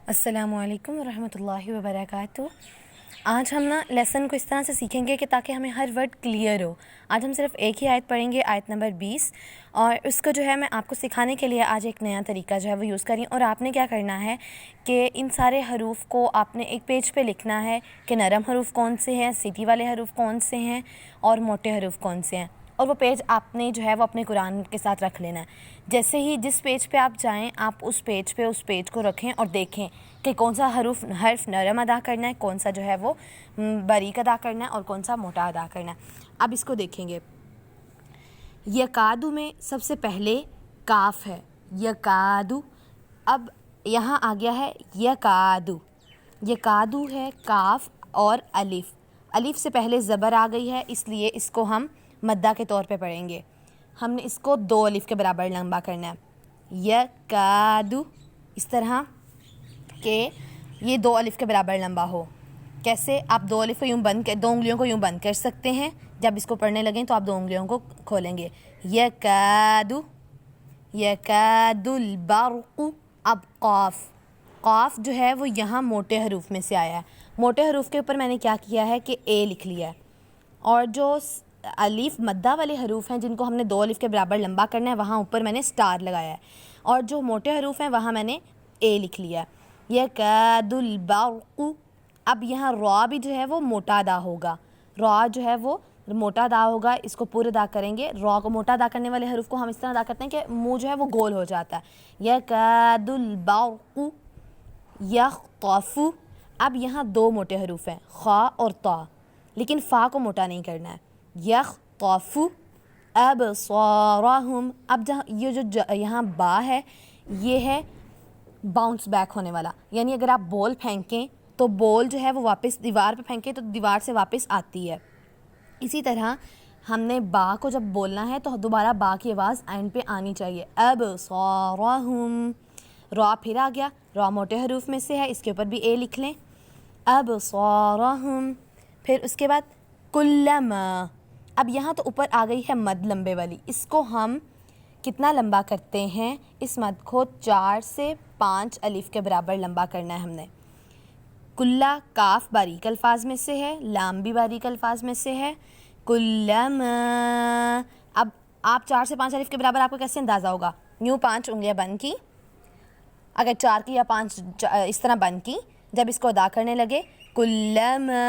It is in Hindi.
अस्सलामुअलैकुम वरहमतुल्लाहि वबरकातुहू। आज हम ना लेसन को इस तरह से सीखेंगे कि ताकि हमें हर वर्ड क्लियर हो। आज हम सिर्फ एक ही आयत पढ़ेंगे, आयत नंबर 20, और उसको जो है मैं आपको सिखाने के लिए आज एक नया तरीका जो है वो यूज़ करी। और आपने क्या करना है कि इन सारे हरूफ को आपने एक पेज पे लिखना है कि नरम हरूफ कौन से हैं, सीटी वाले हरूफ कौन से हैं और मोटे हरूफ कौन से हैं। और वो पेज आपने जो है वो अपने कुरान के साथ रख लेना है। जैसे ही जिस पेज पे आप जाएं, आप उस पेज को रखें और देखें कि कौन सा हर्फ नरम अदा करना है, कौन सा जो है वो बारीक अदा करना है और कौन सा मोटा अदा करना है। अब इसको देखेंगे। यकादू में सबसे पहले काफ है, यकादू। अब यहाँ आ गया है यकादू। यकादू है काफ और अलिफ। अलिफ से पहले ज़बर आ गई है, इसलिए इसको हम मद्दा के तौर पे पढ़ेंगे। हमने इसको 2 अलिफ के बराबर लंबा करना है। यकादू, इस तरह के ये 2 अलिफ के बराबर लंबा हो। कैसे? आप 2 अलिफ को यूँ बंद कर, 2 उंगलियों को यूँ बंद कर सकते हैं। जब इसको पढ़ने लगें तो आप 2 उंगलियों को खोलेंगे। यकादू, यकादुल बर्क़ु। अब क़ाफ़, क़ाफ़ जो है वो यहाँ मोटे हरूफ में से आया है। मोटे हरूफ के ऊपर मैंने क्या किया है कि ए लिख लिया है, और जो अलिफ मद्दा वाले हरूफ हैं जिनको हमने 2 अलिफ के बराबर लंबा करना है, वहाँ ऊपर मैंने स्टार लगाया है, और जो मोटे हरूफ हैं वहाँ मैंने ए लिख लिया है। यकादुल बर्क़ु। अब यहाँ रॉ भी जो है वो मोटा अदा होगा। रॉ जो है वो मोटा अदा होगा, इसको पूरे अदा करेंगे। रॉ को मोटा अदा करने वाले हरूफ को हम इस तरह अदा करते हैं कि मुँह जो है वो गोल हो जाता है। यकादुल बर्क़ु यख़्तफ़ु। अब यहाँ 2 मोटे हरूफ हैं, ख़ा और ता, लेकिन फ़ा को मोटा नहीं करना है। यख़्तफ़ु अबसारहुम। अब जहाँ ये जो यहाँ बा है, ये है बाउंस बैक होने वाला, यानी अगर आप बॉल फेंकें तो बॉल जो है वो वापस दीवार पे फेंकें तो दीवार से वापस आती है। इसी तरह हमने बा को जब बोलना है तो दोबारा बा की आवाज़ एंड पे आनी चाहिए। अबसारहुम। रॉ फिर आ गया, रॉ मोटे हरूफ में से है, इसके ऊपर भी ए लिख लें। अबसारहुम। फिर उसके बाद कुल्लमा। अब यहाँ तो ऊपर आ गई है मद लंबे वाली, इसको हम कितना लंबा करते हैं? इस मद को 4 से 5 अलिफ के बराबर लंबा करना है हमने। कुल्ला काफ बारीक अल्फाज में से है, लाम भी बारीक अल्फाज में से है। कुल्लमा। अब आप 4 से 5 अलिफ के बराबर आपको कैसे अंदाज़ा होगा? यूँ 5 उंगलियाँ बंद की, अगर 4 की या 5 इस तरह बंद की, जब इसको अदा करने लगे कुल्लमा